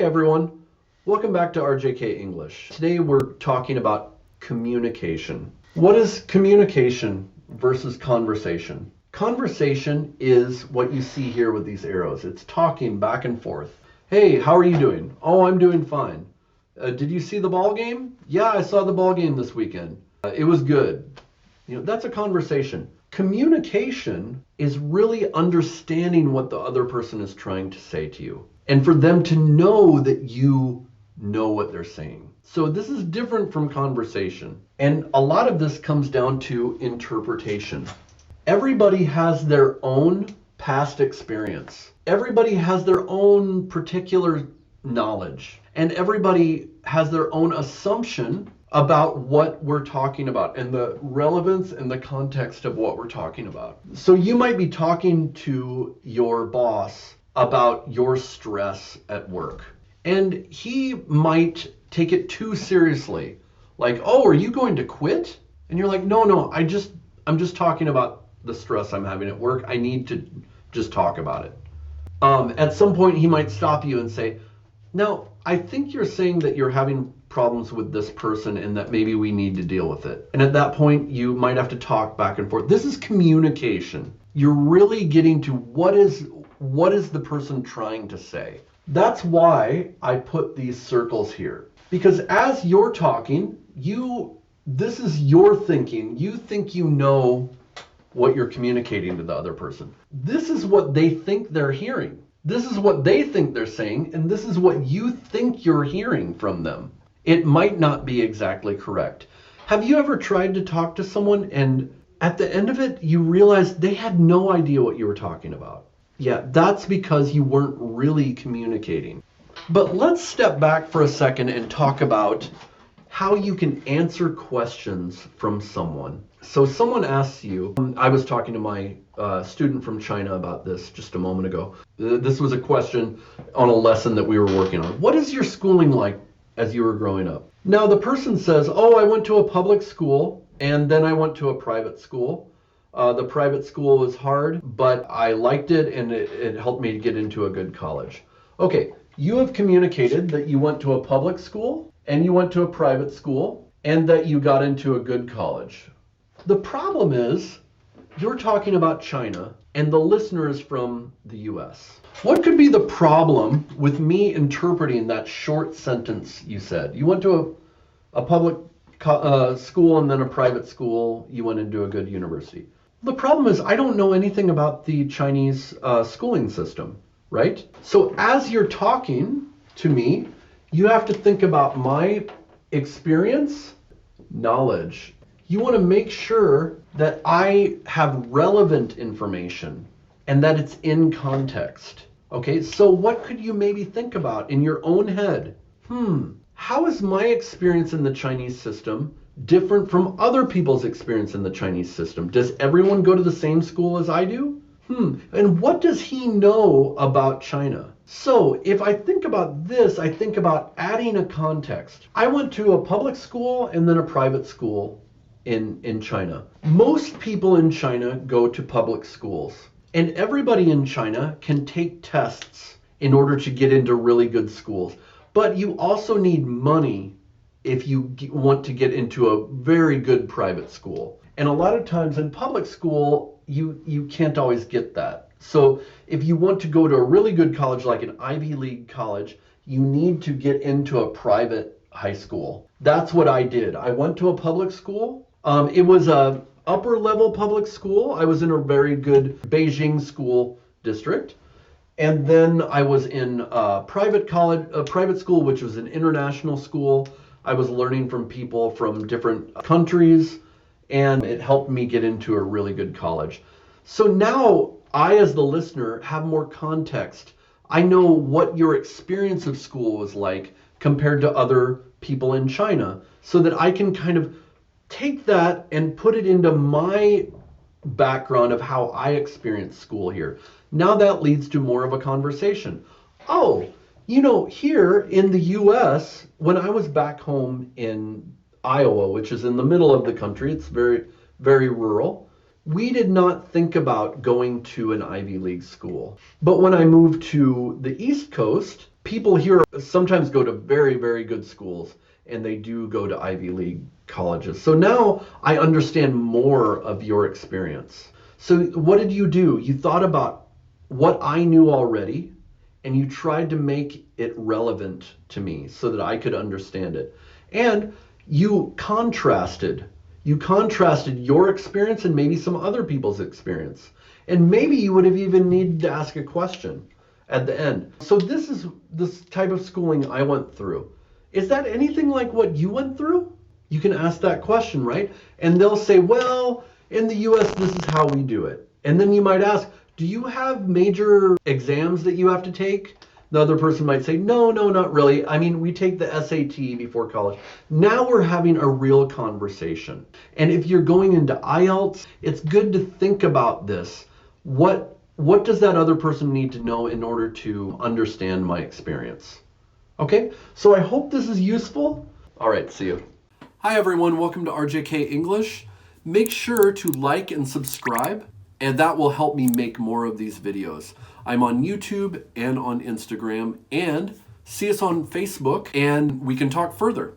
everyone, welcome back to RJK English. Today we're talking about communication. What is communication versus conversation? Conversation is what you see here with these arrows. It's talking back and forth. Hey, how are you doing? Oh, I'm doing fine. Did you see the ball game? Yeah, I saw the ball game this weekend. It was good. That's a conversation. Communication is really understanding what the other person is trying to say to you, and for them to know that you know what they're saying. So this is different from conversation. And a lot of this comes down to interpretation. Everybody has their own past experience. Everybody has their own particular knowledge. And everybody has their own assumption about what we're talking about and the relevance and the context of what we're talking about. So you might be talking to your boss about your stress at work, and he might take it too seriously. Like, oh, are you going to quit? And you're like, no, I'm just talking about the stress I'm having at work. I need to just talk about it. At some point, he might stop you and say, now, I think you're saying that you're having problems with this person and that maybe we need to deal with it. And at that point, you might have to talk back and forth. This is communication. You're really getting to what is the person trying to say. That's why I put these circles here. Because as you're talking, this is your thinking. You think you know what you're communicating to the other person. This is what they think they're hearing. This is what they think they're saying, and this is what you think you're hearing from them. It might not be exactly correct. Have you ever tried to talk to someone and at the end of it, you realize they had no idea what you were talking about? Yeah, that's because you weren't really communicating. But let's step back for a second and talk about how you can answer questions from someone. So someone asks you, I was talking to my student from China about this just a moment ago. This was a question on a lesson that we were working on. What is your schooling like as you were growing up? Now the person says, oh, I went to a public school and then I went to a private school. The private school was hard, but I liked it and it helped me to get into a good college. Okay, you have communicated that you went to a public school and you went to a private school and that you got into a good college. The problem is you're talking about China and the listener is from the US. What could be the problem with me interpreting that short sentence you said? You went to a public school and then a private school, you went into a good university. The problem is I don't know anything about the Chinese schooling system, right? So as you're talking to me, you have to think about my experience, knowledge. You want to make sure that I have relevant information and that it's in context. Okay, so what could you maybe think about in your own head? How is my experience in the Chinese system different from other people's experience in the Chinese system? Does everyone go to the same school as I do? And what does he know about China? So if I think about this, I think about adding a context. I went to a public school and then a private school in China. Most people in China go to public schools, and everybody in China can take tests in order to get into really good schools. But you also need money if you want to get into a very good private school. And a lot of times in public school, you can't always get that. So if you want to go to a really good college, like an Ivy League college, you need to get into a private high school. That's what I did. I went to a public school. It was a upper level public school. I was in a very good Beijing school district. And then I was in a private school, which was an international school. I was learning from people from different countries, and it helped me get into a really good college. So now I, as the listener, have more context. I know what your experience of school was like compared to other people in China, so that I can kind of take that and put it into my background of how I experienced school here. Now that leads to more of a conversation. Oh, here in the US, when I was back home in Iowa, which is in the middle of the country, it's very, very rural, we did not think about going to an Ivy League school. But when I moved to the East Coast, people here sometimes go to very, very good schools, and they do go to Ivy League colleges. So now I understand more of your experience. So what did you do? You thought about what I knew already, and you tried to make it relevant to me so that I could understand it. And you contrasted. You contrasted your experience and maybe some other people's experience. And maybe you would have even needed to ask a question at the end. So this is this type of schooling I went through. Is that anything like what you went through? You can ask that question, right? And they'll say, well, in the US, this is how we do it. And then you might ask, do you have major exams that you have to take? The other person might say, no, not really. I mean, we take the SAT before college. Now we're having a real conversation. And if you're going into IELTS, it's good to think about this. What does that other person need to know in order to understand my experience? Okay, so I hope this is useful. All right, see you. Hi everyone, welcome to RJK English. Make sure to like and subscribe, and that will help me make more of these videos. I'm on YouTube and on Instagram, and see us on Facebook, and we can talk further.